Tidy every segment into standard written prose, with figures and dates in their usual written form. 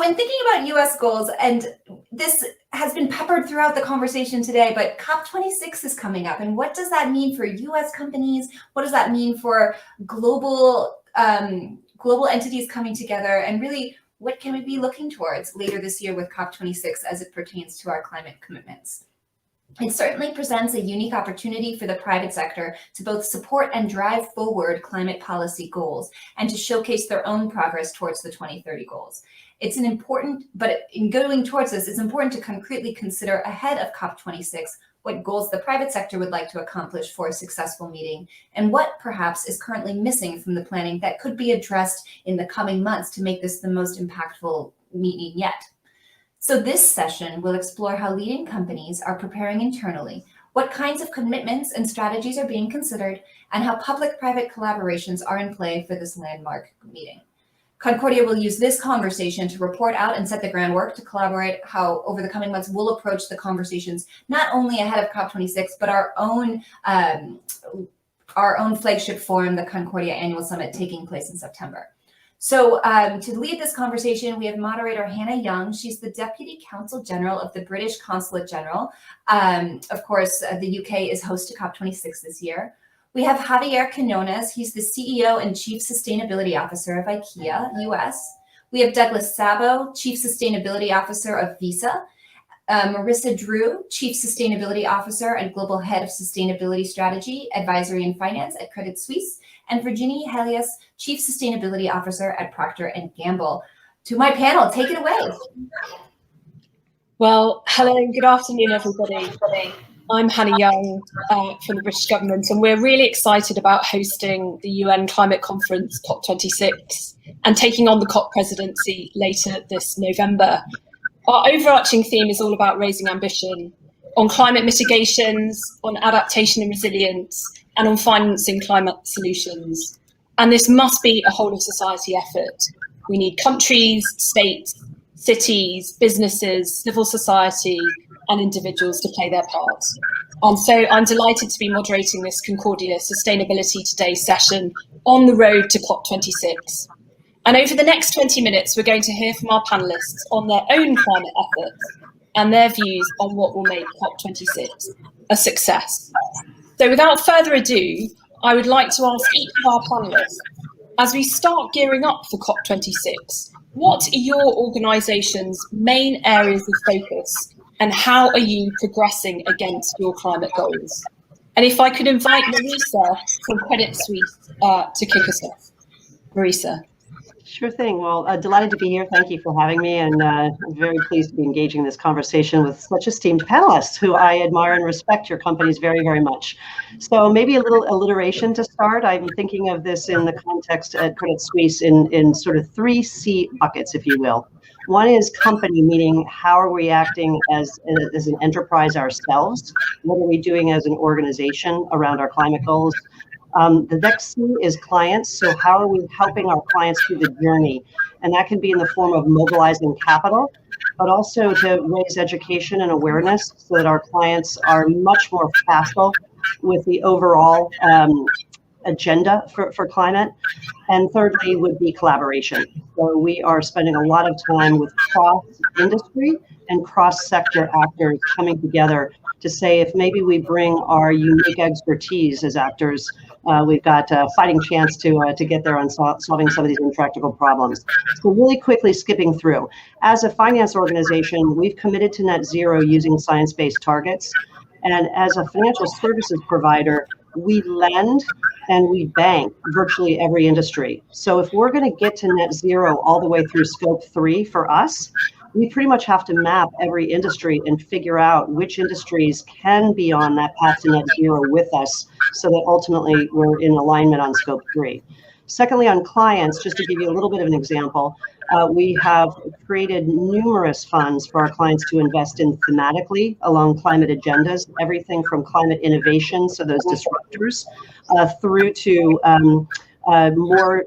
in thinking about US goals, and this has been peppered throughout the conversation today, but COP26 is coming up. And what does that mean for US companies? What does that mean for global entities coming together? And really, what can we be looking towards later this year with COP26 as it pertains to our climate commitments? It certainly presents a unique opportunity for the private sector to both support and drive forward climate policy goals and to showcase their own progress towards the 2030 goals. It's an important, but in going towards this, it's important to concretely consider ahead of COP26 what goals the private sector would like to accomplish for a successful meeting and what perhaps is currently missing from the planning that could be addressed in the coming months to make this the most impactful meeting yet. So this session will explore how leading companies are preparing internally, what kinds of commitments and strategies are being considered, and how public-private collaborations are in play for this landmark meeting. Concordia will use this conversation to report out and set the groundwork to collaborate how over the coming months we'll approach the conversations, not only ahead of COP26, but our own flagship forum, the Concordia Annual Summit, taking place in September. So to lead this conversation, we have moderator Hannah Young. She's the Deputy Consul General of the British Consulate General. Of course, the UK is host to COP26 this year. We have Javier Quiñones. He's the CEO and Chief Sustainability Officer of IKEA US. We have Douglas Sabo, Chief Sustainability Officer of Visa. Marisa Drew, Chief Sustainability Officer and Global Head of Sustainability Strategy, Advisory and Finance at Credit Suisse, and Virginie Helias, Chief Sustainability Officer at Procter & Gamble. To my panel, take it away. Well, hello and good afternoon, everybody. I'm Hannah Young from the British government, and we're really excited about hosting the UN Climate Conference COP26 and taking on the COP presidency later this November. Our overarching theme is all about raising ambition on climate mitigations, on adaptation and resilience, and on financing climate solutions. And this must be a whole of society effort. We need countries, states, cities, businesses, civil society, and individuals to play their part. And so I'm delighted to be moderating this Concordia Sustainability Today session on the road to COP26. And over the next 20 minutes, we're going to hear from our panelists on their own climate efforts and their views on what will make COP26 a success. So without further ado, I would like to ask each of our panelists, as we start gearing up for COP26, what are your organisation's main areas of focus and how are you progressing against your climate goals? And if I could invite Marisa from Credit Suisse to kick us off. Marisa. Sure thing. Well, delighted to be here. Thank you for having me, and I'm very pleased to be engaging in this conversation with such esteemed panelists who I admire and respect your companies very, very much. So maybe a little alliteration to start. I'm thinking of this in the context at Credit Suisse in sort of 3 C buckets, if you will. One is company, meaning how are we acting as an enterprise ourselves? What are we doing as an organization around our climate goals? The next C is clients. So how are we helping our clients through the journey? And that can be in the form of mobilizing capital, but also to raise education and awareness so that our clients are much more facile with the overall agenda for climate. And thirdly would be collaboration. So we are spending a lot of time with cross-industry and cross-sector actors coming together to say if maybe we bring our unique expertise as actors, we've got a fighting chance to get there on solving some of these intractable problems. So really quickly skipping through. As a finance organization, we've committed to net zero using science-based targets. And as a financial services provider, we lend and we bank virtually every industry. So if we're going to get to net zero all the way through scope 3 for us, we pretty much have to map every industry and figure out which industries can be on that path to net zero with us so that ultimately we're in alignment on scope 3. Secondly, on clients, just to give you a little bit of an example, we have created numerous funds for our clients to invest in thematically along climate agendas, everything from climate innovation, so those disruptors, through to more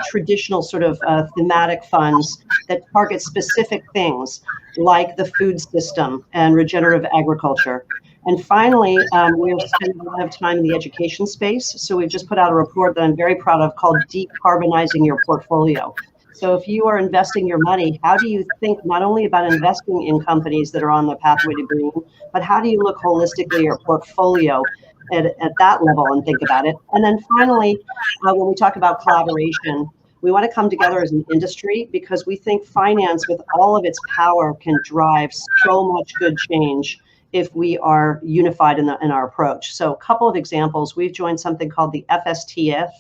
traditional sort of thematic funds that target specific things like the food system and regenerative agriculture. And finally, we're spending a lot of time in the education space. So we've just put out a report that I'm very proud of called Decarbonizing Your Portfolio. So if you are investing your money, how do you think not only about investing in companies that are on the pathway to green, but how do you look holistically at your portfolio at that level and think about it? And then finally, when we talk about collaboration, we want to come together as an industry because we think finance with all of its power can drive so much good change if we are unified in our approach. So a couple of examples, we've joined something called the FSTF,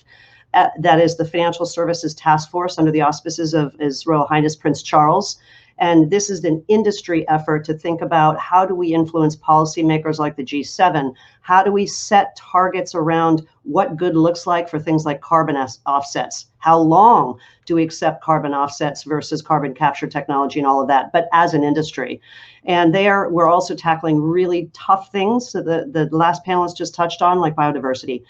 that is the Financial Services Task Force under the auspices of His Royal Highness Prince Charles. And this is an industry effort to think about how do we influence policymakers like the G7? How do we set targets around what good looks like for things like carbon offsets? How long do we accept carbon offsets versus carbon capture technology and all of that, but as an industry? And we're also tackling really tough things. So the last panelist just touched on, like biodiversity.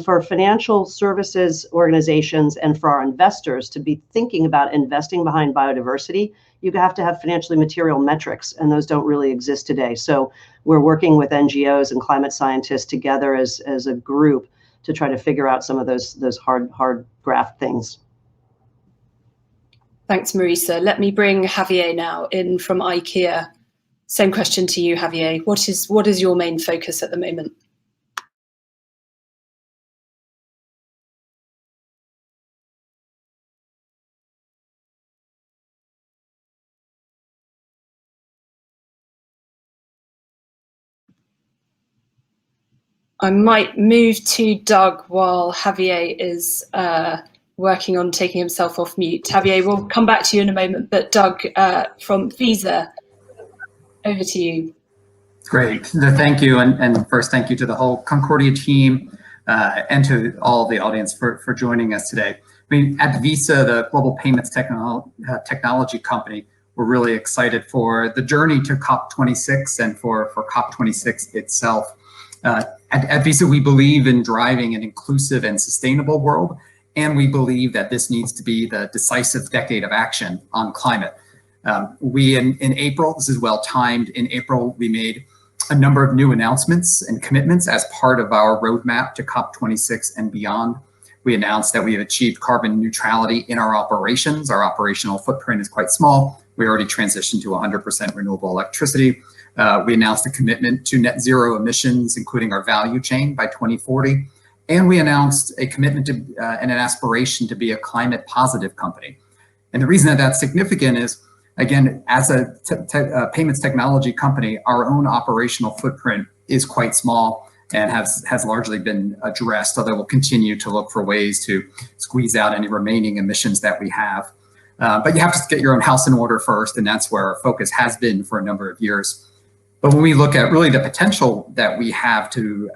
For financial services organizations and for our investors to be thinking about investing behind biodiversity, you have to have financially material metrics, and those don't really exist today. So we're working with NGOs and climate scientists together as a group to try to figure out some of those hard graph things. Thanks, Marisa. Let me bring Javier now in from IKEA. Same question to you, Javier. What is your main focus at the moment? I might move to Doug while Javier is working on taking himself off mute. Javier, we'll come back to you in a moment, but Doug from Visa, over to you. Great, thank you. And first, thank you to the whole Concordia team and to all the audience for joining us today. I mean, at Visa, the global payments technology company, we're really excited for the journey to COP26 and for COP26 itself. At Visa, we believe in driving an inclusive and sustainable world, and we believe that this needs to be the decisive decade of action on climate. We, in April, this is well timed, in April, we made a number of new announcements and commitments as part of our roadmap to COP26 and beyond. We announced that we have achieved carbon neutrality in our operations. Our operational footprint is quite small. We already transitioned to 100% renewable electricity. We announced a commitment to net zero emissions, including our value chain by 2040. And we announced a commitment to and an aspiration to be a climate positive company. And the reason that that's significant is, again, as a payments technology company, our own operational footprint is quite small and has largely been addressed, although we'll continue to look for ways to squeeze out any remaining emissions that we have. But you have to get your own house in order first, and that's where our focus has been for a number of years. But when we look at really the potential that we have to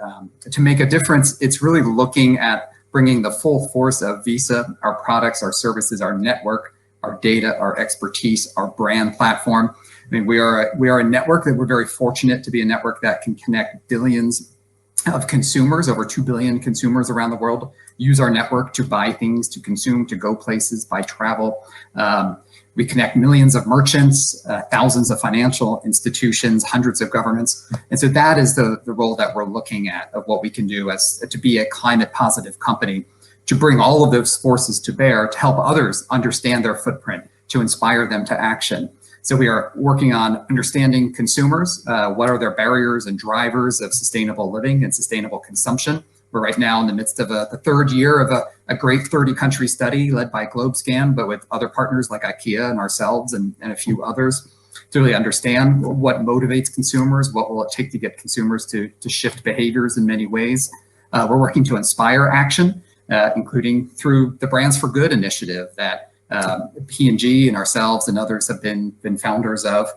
make a difference, it's really looking at bringing the full force of Visa, our products, our services, our network, our data, our expertise, our brand platform. I mean, we are a network that we're very fortunate to be a network that can connect billions of consumers, over 2 billion consumers around the world, use our network to buy things, to consume, to go places, buy travel. We connect millions of merchants, thousands of financial institutions, hundreds of governments. And so that is the role that we're looking at of what we can do as to be a climate positive company, to bring all of those forces to bear to help others understand their footprint, to inspire them to action. So we are working on understanding consumers, what are their barriers and drivers of sustainable living and sustainable consumption. We're right now in the midst of the third year of a great 30-country study led by GlobeScan, but with other partners like IKEA and ourselves and a few others to really understand what motivates consumers, what will it take to get consumers to shift behaviors in many ways. We're working to inspire action, including through the Brands for Good initiative that P&G and ourselves and others have been founders of,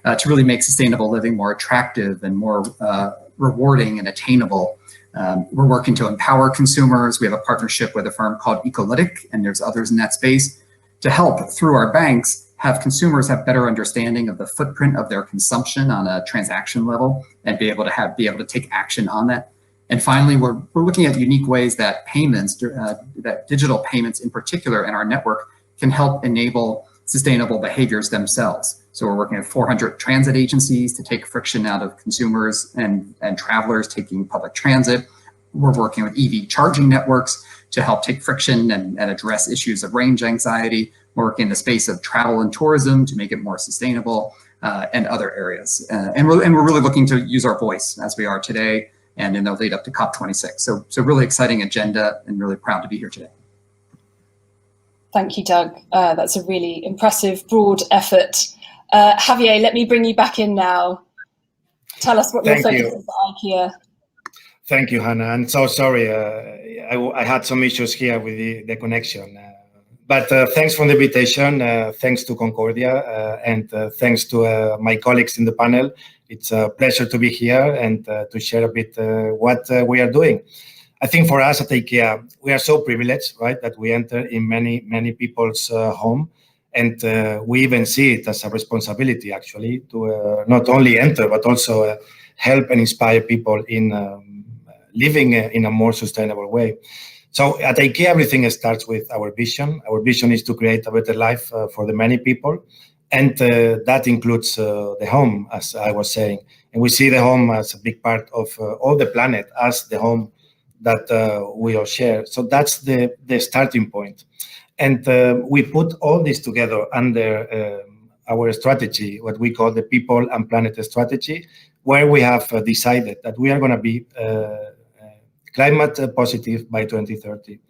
to really make sustainable living more attractive and more rewarding and attainable. We're working to empower consumers. We have a partnership with a firm called Ecolytic, and there's others in that space, to help through our banks have consumers have better understanding of the footprint of their consumption on a transaction level and be able to take action on that. And finally, we're looking at unique ways that payments, that digital payments in particular in our network can help enable sustainable behaviors themselves. So we're working with 400 transit agencies to take friction out of consumers and travelers taking public transit. We're working with EV charging networks to help take friction and address issues of range anxiety. work in the space of travel and tourism to make it more sustainable, and other areas. And we're really looking to use our voice as we are today and in the lead up to COP26. So really exciting agenda, and really proud to be here today. Thank you, Doug. That's a really impressive, broad effort. Javier, let me bring you back in now. Tell us what your focus is at IKEA. Thank you, Hannah. I'm so sorry. I had some issues here with the connection. But thanks for the invitation. Thanks to Concordia and thanks to my colleagues in the panel. It's a pleasure to be here and to share a bit what we are doing. I think for us at IKEA, we are so privileged, right, that we enter in many people's home. And we even see it as a responsibility, actually, to not only enter, but also help and inspire people in living in a more sustainable way. So at IKEA, everything starts with our vision. Our vision is to create a better life for the many people. And that includes the home, as I was saying. And we see the home as a big part of all the planet, as the home that we all share. So that's the starting point. And we put all this together under our strategy, what we call the People and Planet Strategy, where we have decided that we are going to be climate positive by 2030.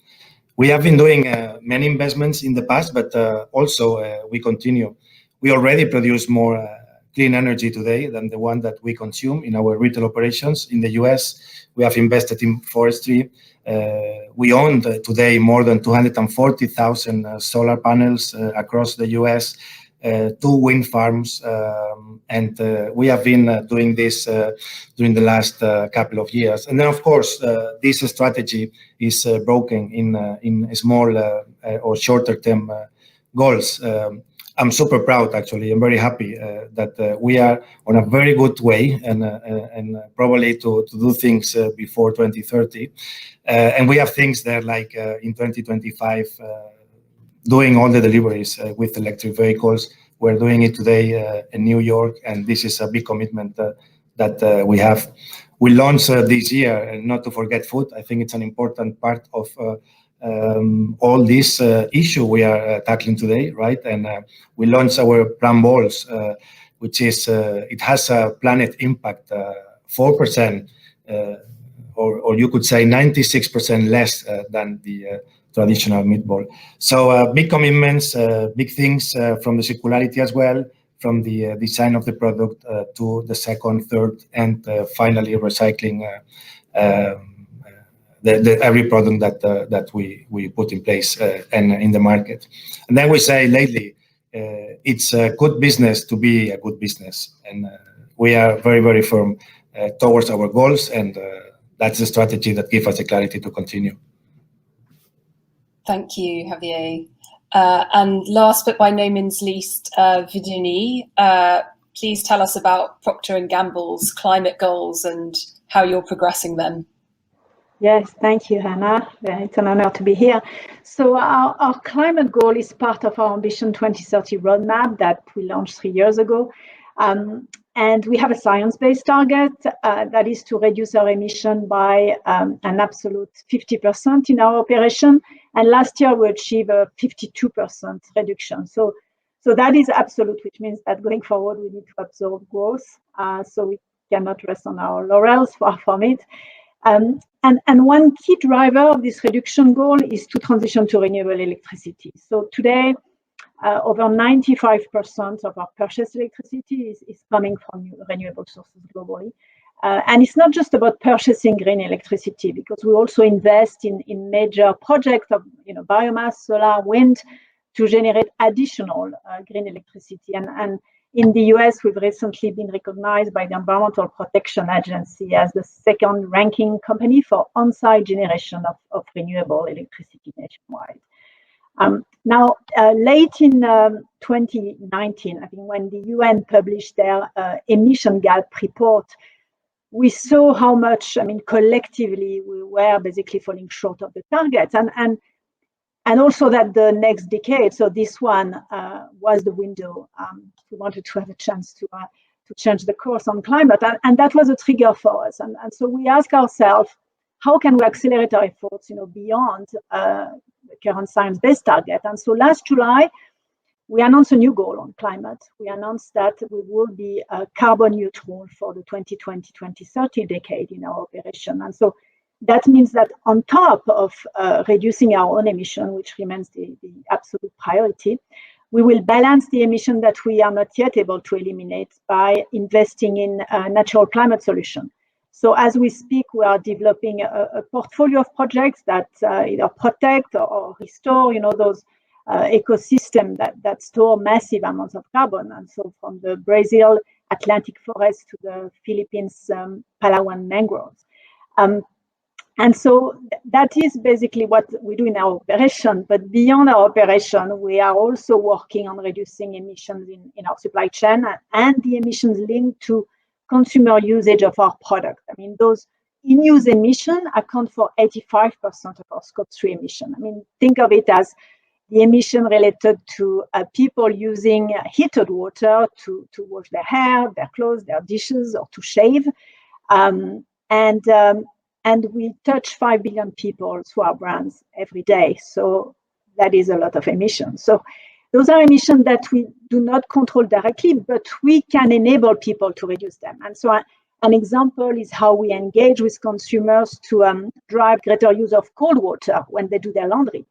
We have been doing many investments in the past, but also we continue. We already produce more clean energy today than the one that we consume in our retail operations. In the US, we have invested in forestry. We own today more than 240,000 solar panels across the US, 2 wind farms, and we have been doing this during the last couple of years. And then, of course, this strategy is broken in small or shorter-term goals. I'm super proud, actually. I'm very happy that we are on a very good way and probably to do things before 2030. And we have things there like in 2025, doing all the deliveries with electric vehicles. We're doing it today in New York, and this is a big commitment that we have. We launched this year, and not to forget food. I think it's an important part of all this issue we are tackling today, right? And we launched our Plan Balls, which is, it has a planet impact, 4%, or you could say 96% less than the traditional meatball. So big commitments, big things from the circularity as well, from the design of the product to the second, third, and finally recycling every product that we put in place and in the market. And then we say lately, it's a good business to be a good business. And we are very, very firm towards our goals, and that's the strategy that gives us the clarity to continue. Thank you, Javier. And last but by no means least, Virginie, please tell us about Procter & Gamble's climate goals and how you're progressing them. Yes, thank you, Hannah. It's an honor to be here. So our climate goal is part of our Ambition 2030 roadmap that we launched 3 years ago. And we have a science-based target that is to reduce our emission by an absolute 50% in our operation. And last year we achieved a 52% reduction. So that is absolute, which means that going forward we need to absorb growth. So we cannot rest on our laurels, far from it. And one key driver of this reduction goal is to transition to renewable electricity. So today, over 95% of our purchased electricity is coming from renewable sources globally. And it's not just about purchasing green electricity, because we also invest in major projects of biomass, solar, wind, to generate additional green electricity. And in the US, we've recently been recognized by the Environmental Protection Agency as the second ranking company for on-site generation of renewable electricity nationwide. Now, late in 2019, I think when the UN published their emission gap report, we saw how much, collectively, we were basically falling short of the targets. And also that the next decade, so this one was the window. We wanted to have a chance to change the course on climate. And that was a trigger for us. And so we ask ourselves, how can we accelerate our efforts beyond the current science-based target? And so last July, we announced a new goal on climate. We announced that we will be carbon neutral for the 2020-2030 decade in our operation. And so that means that on top of reducing our own emission, which remains the absolute priority, we will balance the emission that we are not yet able to eliminate by investing in natural climate solution. So as we speak, we are developing a portfolio of projects that either protect or restore, those ecosystem that store massive amounts of carbon. And so from the Brazil Atlantic forest to the Philippines Palawan mangroves. And so that is basically what we do in our operation. But beyond our operation, we are also working on reducing emissions in our supply chain and the emissions linked to consumer usage of our product. I mean, those in-use emissions account for 85% of our Scope 3 emission. I mean, think of it as the emission related to people using heated water to wash their hair, their clothes, their dishes, or to shave. And we touch 5 billion people through our brands every day. So that is a lot of emissions. So those are emissions that we do not control directly, but we can enable people to reduce them. And so an example is how we engage with consumers to drive greater use of cold water when they do their laundry.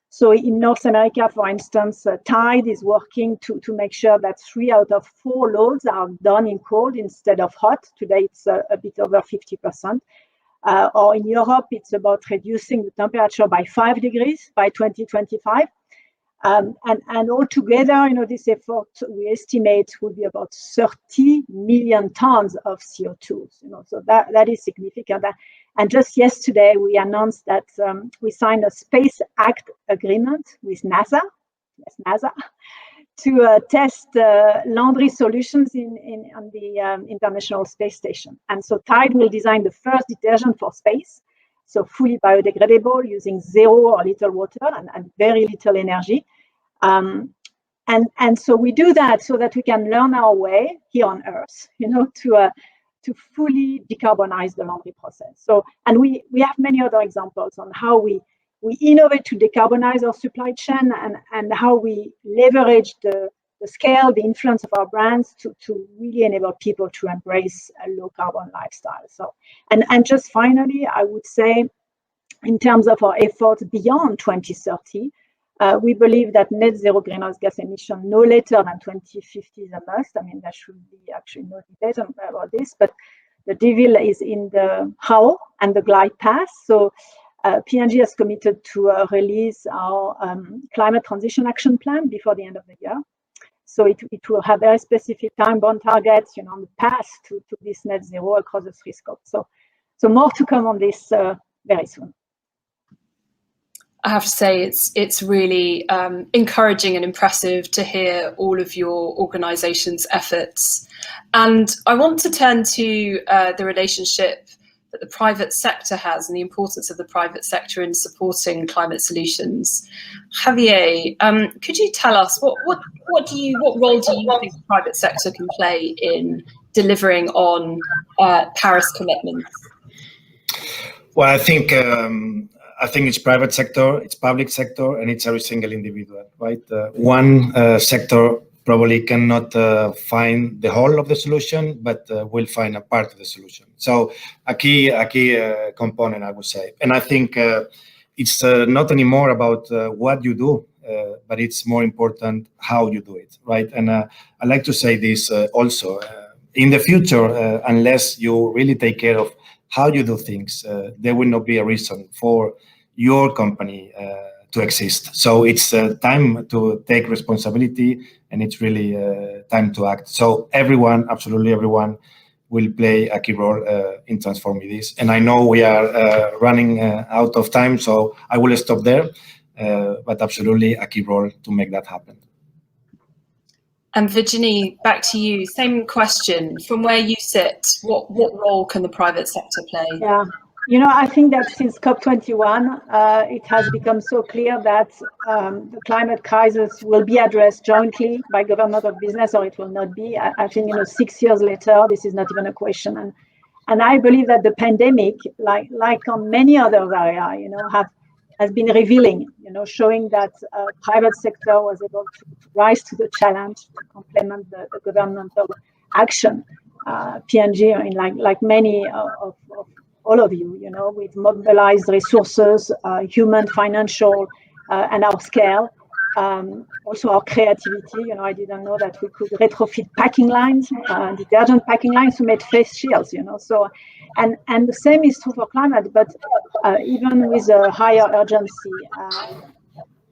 So in North America, for instance, Tide is working to make sure that 3 out of 4 loads are done in cold instead of hot. Today, it's a bit over 50%. Or in Europe, it's about reducing the temperature by 5 degrees by 2025. And altogether, this effort we estimate will be about 30 million tons of CO2. So that is significant. And just yesterday, we announced that we signed a Space Act agreement with NASA. Yes, NASA. To test laundry solutions on the International Space Station. And so Tide will design the first detergent for space, so fully biodegradable, using 0 or little water and very little energy. And so we do that so that we can learn our way here on Earth, to fully decarbonize the laundry process. So, and we have many other examples on how we innovate to decarbonize our supply chain and how we leverage the scale, the influence of our brands to really enable people to embrace a low carbon lifestyle. So, and just finally, I would say, in terms of our efforts beyond 2030, we believe that net zero greenhouse gas emission no later than 2050 is a must. I mean, there should be actually no debate about this, but the devil is in the how and the glide path. So P&G has committed to release our climate transition action plan before the end of the year. So it will have very specific time-bound targets, on the path to this net zero across the 3 scopes. So more to come on this very soon. I have to say it's really encouraging and impressive to hear all of your organisation's efforts. And I want to turn to the relationship that the private sector has and the importance of the private sector in supporting climate solutions. Javier, could you tell us what role do you think the private sector can play in delivering on Paris commitments? Well, I think it's private sector, it's public sector, and it's every single individual, right? One sector probably cannot find the whole of the solution, but will find a part of the solution. So a key component, I would say. And I think it's not anymore about what you do, but it's more important how you do it, right? And I like to say this also. In the future, unless you really take care of how you do things, there will not be a reason for your company to exist. So it's time to take responsibility, and it's really time to act. So everyone, absolutely everyone, will play a key role in transforming this. And I know we are running out of time, so I will stop there, but absolutely a key role to make that happen. And Virginie, back to you. Same question. From where you sit, what role can the private sector play? Yeah, I think that since COP21, it has become so clear that the climate crisis will be addressed jointly by government or business, or it will not be. I think 6 years later, this is not even a question. And I believe that the pandemic, like on many other areas, have has been revealing, showing that private sector was able to rise to the challenge to complement the governmental action. P&G, like many of all of you, with mobilized resources, human, financial, and our scale. Also our creativity. I didn't know that we could retrofit packing lines, detergent packing lines to make face shields. So, and the same is true for climate, but even with a higher urgency,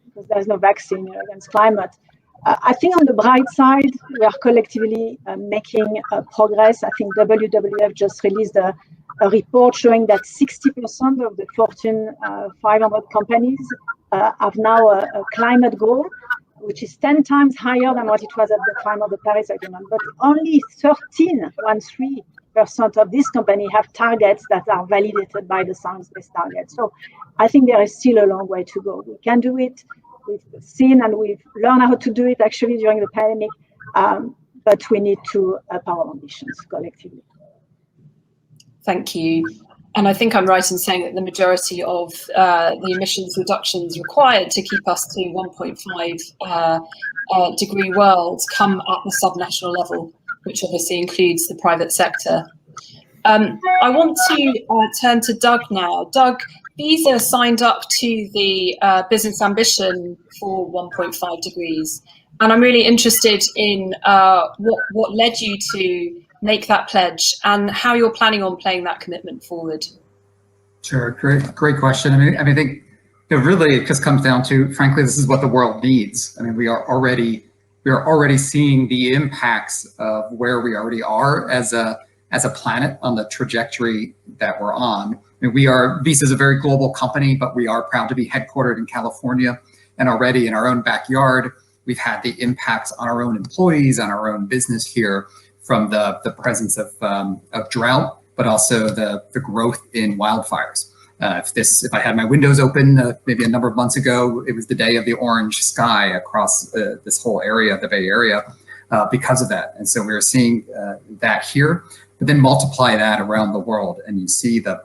because there's no vaccine against climate. I think on the bright side, we are collectively making progress. I think WWF just released a report showing that 60% of the Fortune 500 companies have now a climate goal, which is 10 times higher than what it was at the time of the Paris Agreement. But only 13% of these companies have targets that are validated by the Science-Based Targets. So I think there is still a long way to go. We can do it. We've seen and we've learned how to do it actually during the pandemic, but we need to up our ambitions collectively. Thank you. And I think I'm right in saying that the majority of the emissions reductions required to keep us to 1.5 degree world come at the subnational level, which obviously includes the private sector. I want to turn to Doug now. Doug, Visa signed up to the business ambition for 1.5 degrees. And I'm really interested in what led you to make that pledge and how you're planning on playing that commitment forward. Sure, great question. I think really it just comes down to, frankly, this is what the world needs. We are already seeing the impacts of where we already are as a planet on the trajectory that we're on. Visa is a very global company, but we are proud to be headquartered in California, and already in our own backyard, we've had the impacts on our own employees, on our own business here from the presence of drought, but also the growth in wildfires. If I had my windows open maybe a number of months ago, it was the day of the orange sky across this whole area, the Bay Area, because of that. And so we're seeing that here, but then multiply that around the world, and you see the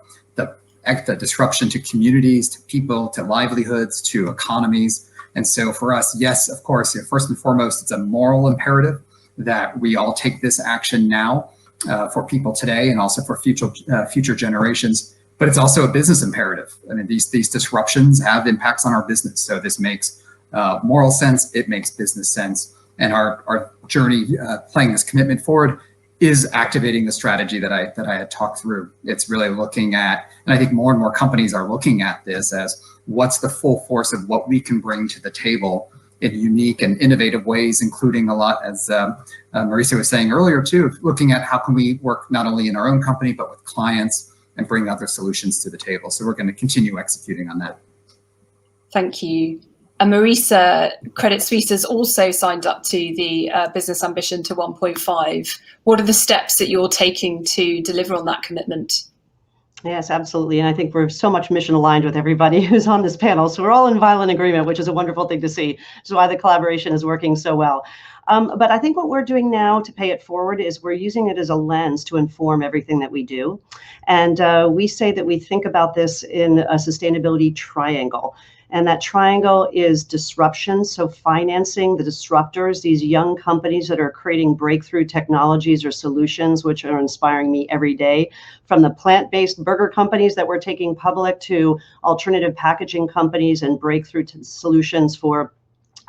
disruption to communities, to people, to livelihoods, to economies. And so for us, yes, of course, first and foremost, it's a moral imperative that we all take this action now for people today and also for future generations. But it's also a business imperative. These disruptions have impacts on our business. So this makes moral sense, it makes business sense. And our journey playing this commitment forward is activating the strategy that I had talked through. It's really looking at, and I think more and more companies are looking at this as what's the full force of what we can bring to the table in unique and innovative ways, including a lot, as Marisa was saying earlier too, looking at how can we work not only in our own company, but with clients and bring other solutions to the table. So we're going to continue executing on that. Thank you. And Marisa, Credit Suisse has also signed up to the business ambition to 1.5. What are the steps that you're taking to deliver on that commitment? Yes, absolutely. And I think we're so much mission aligned with everybody who's on this panel. So we're all in violent agreement, which is a wonderful thing to see. Which is why the collaboration is working so well. But I think what we're doing now to pay it forward is we're using it as a lens to inform everything that we do. And we say that we think about this in a sustainability triangle. And that triangle is disruption, so financing the disruptors, these young companies that are creating breakthrough technologies or solutions, which are inspiring me every day, from the plant-based burger companies that we're taking public to alternative packaging companies and breakthrough solutions for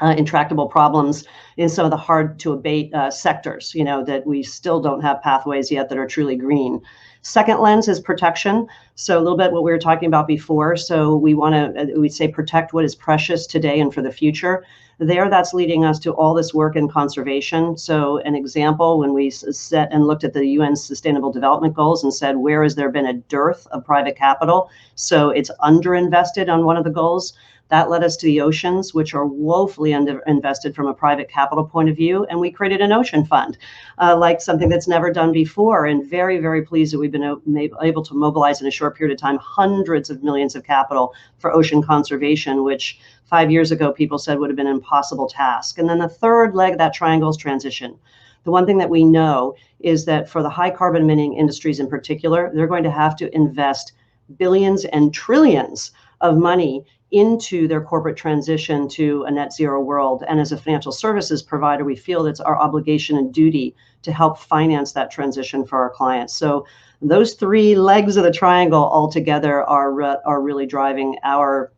intractable problems in some of the hard to abate sectors, that we still don't have pathways yet that are truly green. Second lens is protection. So a little bit what we were talking about before. So we'd say protect what is precious today and for the future. That's leading us to all this work in conservation. So an example, when we set and looked at the UN Sustainable Development Goals and said, where has there been a dearth of private capital? So it's underinvested on one of the goals. That led us to the oceans, which are woefully underinvested from a private capital point of view. And we created an ocean fund, like something that's never done before. And very, very pleased that we've been able to mobilize in a short period of time hundreds of millions of capital for ocean conservation, which 5 years ago people said would have been an impossible task. And then the third leg of that triangle is transition. The one thing that we know is that for the high carbon emitting industries in particular, they're going to have to invest billions and trillions of money into their corporate transition to a net zero world. And as a financial services provider, we feel it's our obligation and duty to help finance that transition for our clients. So those three legs of the triangle altogether are really driving our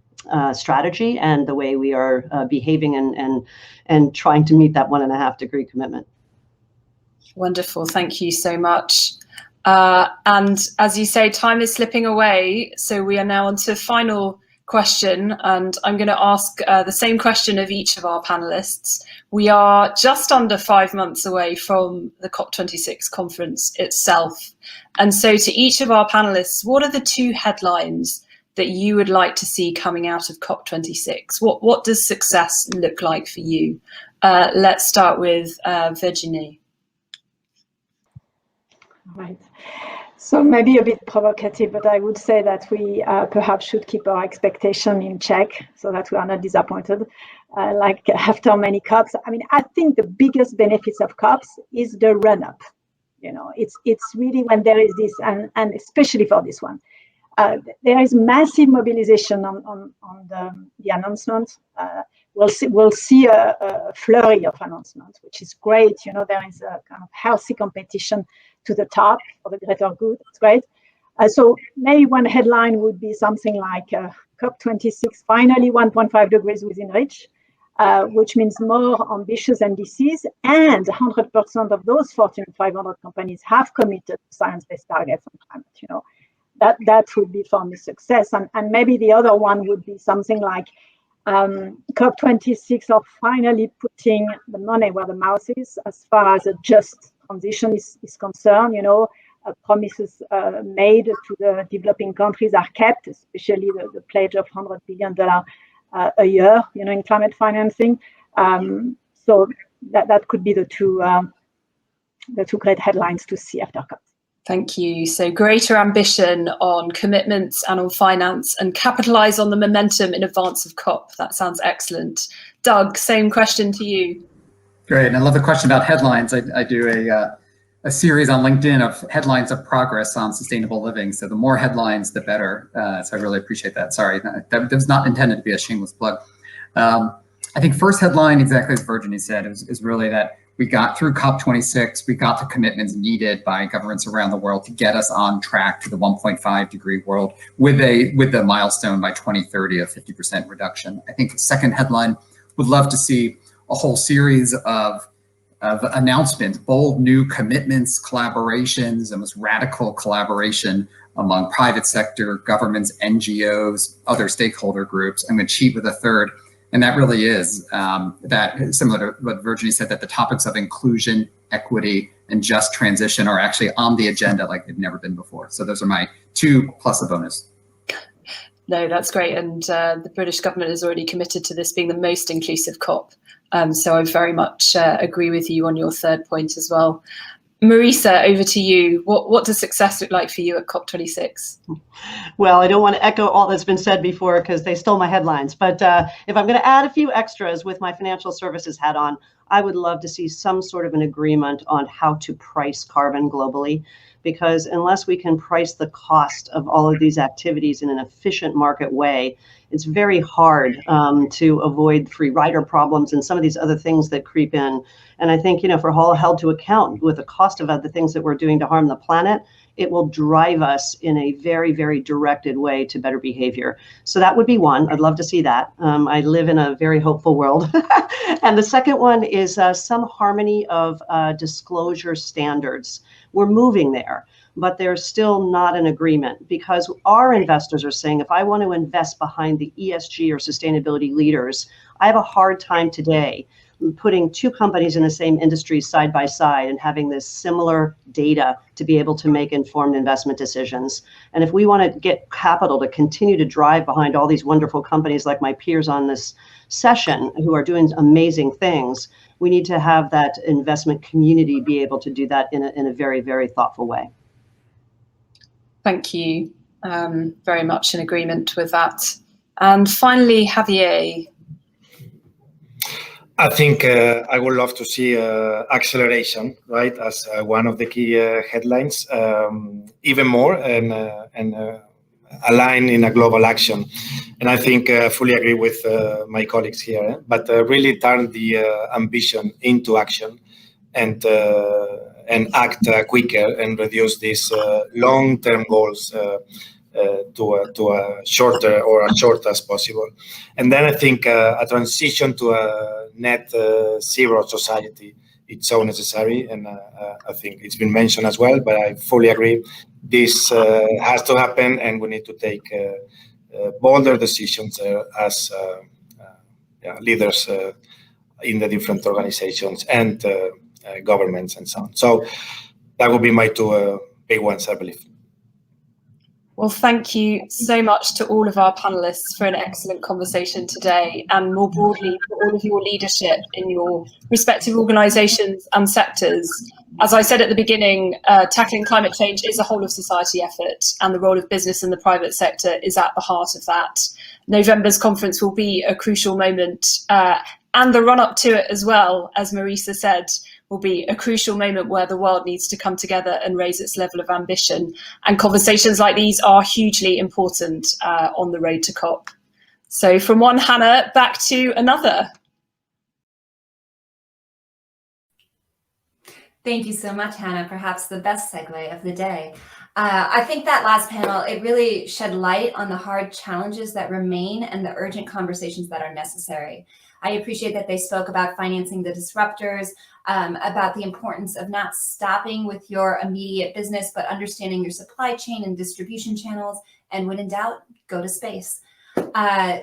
strategy and the way we are behaving and trying to meet that 1.5 degree commitment. Wonderful. Thank you so much. And as you say, time is slipping away. So we are now on to the final question, and I'm going to ask the same question of each of our panelists. We are just under 5 months away from the COP26 conference itself. And so to each of our panelists, what are the 2 headlines that you would like to see coming out of COP26? What does success look like for you? Let's start with Virginie. Right. So maybe a bit provocative, but I would say that we perhaps should keep our expectation in check so that we are not disappointed. Like after many COPs, I mean, I think the biggest benefits of COPs is the run-up. You know, it's really when there is this, and especially for this one, there is massive mobilization on the announcement. We'll see a flurry of announcements, which is great. You know, there is a kind of healthy competition to the top for the greater good. It's great. So maybe one headline would be something like COP26, finally 1.5 degrees within reach, which means more ambitious NDCs, and 100% of those Fortune 500 companies have committed to science-based targets on climate. You know, that would be for me success. And maybe the other one would be something like COP26 are finally putting the money where the mouth is as far as a just transition is concerned. You know, promises made to the developing countries are kept, especially the pledge of $100 billion a year, you know, in climate financing. So that could be the two great headlines to see after COP. Thank you. So greater ambition on commitments and on finance, and capitalize on the momentum in advance of COP. That sounds excellent. Doug, same question to you. Great, and I love the question about headlines. I do a series on LinkedIn of headlines of progress on sustainable living. So the more headlines, the better. So I really appreciate that. Sorry, that was not intended to be a shameless plug. I think first headline, exactly as Virginie said, is really that we got through COP26, we got the commitments needed by governments around the world to get us on track to the 1.5 degree world with the milestone by 2030 of 50% reduction. I think the second headline, would love to see a whole series of announcements, bold new commitments, collaborations, almost radical collaboration among private sector, governments, NGOs, other stakeholder groups. I'm going to cheat with a third. And that really is that similar to what Virginie said, that the topics of inclusion, equity, and just transition are actually on the agenda like they've never been before. So those are my 2 plus a bonus. No, that's great. And the British government has already committed to this being the most inclusive COP. So I very much agree with you on your third point as well. Marisa, over to you. What does success look like for you at COP26? Well, I don't want to echo all that's been said before because they stole my headlines. But if I'm going to add a few extras with my financial services hat on, I would love to see some sort of an agreement on how to price carbon globally. Because unless we can price the cost of all of these activities in an efficient market way, it's very hard to avoid free rider problems and some of these other things that creep in. And I think, you know, if we're all held to account with the cost of the things that we're doing to harm the planet, it will drive us in a very, very directed way to better behavior. So that would be one. I'd love to see that. I live in a very hopeful world. And the second one is some harmony of disclosure standards. We're moving there, but there's still not an agreement because our investors are saying, if I want to invest behind the ESG or sustainability leaders, I have a hard time today putting 2 companies in the same industry side by side and having this similar data to be able to make informed investment decisions. And if we want to get capital to continue to drive behind all these wonderful companies like my peers on this session who are doing amazing things, we need to have that investment community be able to do that in a very, very thoughtful way. Thank you. Very much in agreement with that. And finally, Javier. I think I would love to see acceleration, right, as one of the key headlines, even more. And align in a global action. And I think fully agree with my colleagues here, but really turn the ambition into action and act quicker and reduce these long-term goals to a shorter or as short as possible. And then I think a transition to a net zero society, it's so necessary, and I think it's been mentioned as well, but I fully agree. This has to happen, and we need to take bolder decisions as leaders in the different organizations and governments and so on. So that would be my two big ones, I believe. Well, thank you so much to all of our panelists for an excellent conversation today, and more broadly for all of your leadership in your respective organisations and sectors. As I said at the beginning, tackling climate change is a whole of society effort, and the role of business and the private sector is at the heart of that. November's conference will be a crucial moment, and the run-up to it as well, as Marisa said, will be a crucial moment where the world needs to come together and raise its level of ambition. And conversations like these are hugely important on the road to COP. So from one Hannah, back to another. Thank you so much, Hannah. Perhaps the best segue of the day. I think that last panel, it really shed light on the hard challenges that remain and the urgent conversations that are necessary. I appreciate that they spoke about financing the disruptors, about the importance of not stopping with your immediate business, but understanding your supply chain and distribution channels, and when in doubt, go to space.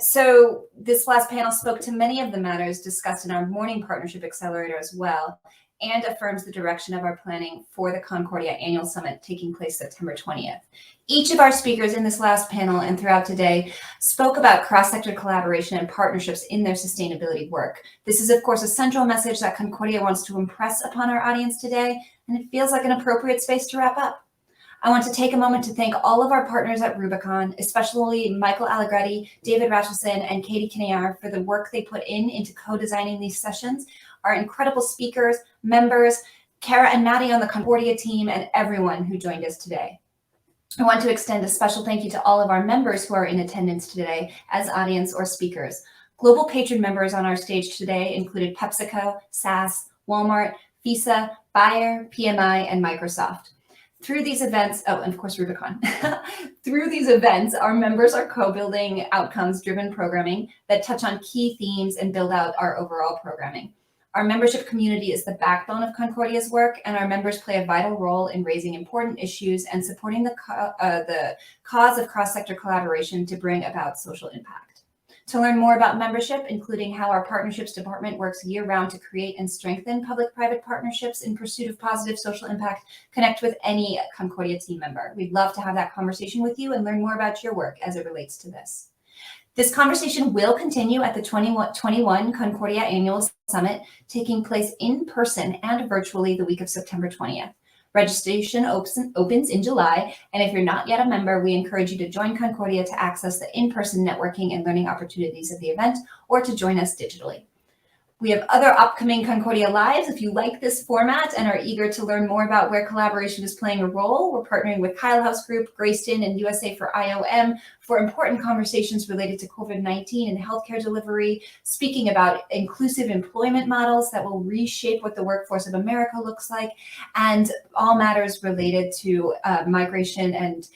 So this last panel spoke to many of the matters discussed in our morning partnership accelerator as well, and affirms the direction of our planning for the Concordia Annual Summit taking place September 20th. Each of our speakers in this last panel and throughout today spoke about cross-sector collaboration and partnerships in their sustainability work. This is, of course, a central message that Concordia wants to impress upon our audience today, and it feels like an appropriate space to wrap up. I want to take a moment to thank all of our partners at Rubicon, especially Michael Allegretti, David Racheson, and Katie Kinnear for the work they put into co-designing these sessions, our incredible speakers, members, Kara and Maddie on the Concordia team, and everyone who joined us today. I want to extend a special thank you to all of our members who are in attendance today as audience or speakers. Global patron members on our stage today included PepsiCo, SAS, Walmart, Visa, Bayer, PMI, and Microsoft. Through these events, oh, and of course, Rubicon. Through these events, our members are co-building outcomes-driven programming that touch on key themes and build out our overall programming. Our membership community is the backbone of Concordia's work, and our members play a vital role in raising important issues and supporting the cause of cross-sector collaboration to bring about social impact. To learn more about membership, including how our partnerships department works year-round to create and strengthen public-private partnerships in pursuit of positive social impact, connect with any Concordia team member. We'd love to have that conversation with you and learn more about your work as it relates to this. This conversation will continue at the 2021 Concordia Annual Summit, taking place in person and virtually the week of September 20th. Registration opens in July, and if you're not yet a member, we encourage you to join Concordia to access the in-person networking and learning opportunities of the event, or to join us digitally. We have other upcoming Concordia Lives. If you like this format and are eager to learn more about where collaboration is playing a role, we're partnering with Kyle House Group, Greyston, and USA for IOM for important conversations related to COVID-19 and healthcare delivery, speaking about inclusive employment models that will reshape what the workforce of America looks like, and all matters related to migration and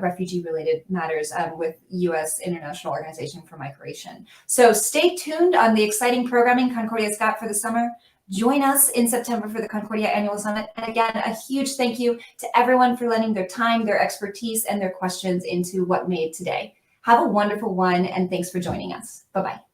refugee-related matters with U.S. International Organization for Migration. So stay tuned on the exciting programming Concordia's got for the summer. Join us in September for the Concordia Annual Summit. And again, a huge thank you to everyone for lending their time, their expertise, and their questions into what made today. Have a wonderful one, and thanks for joining us. Bye-bye.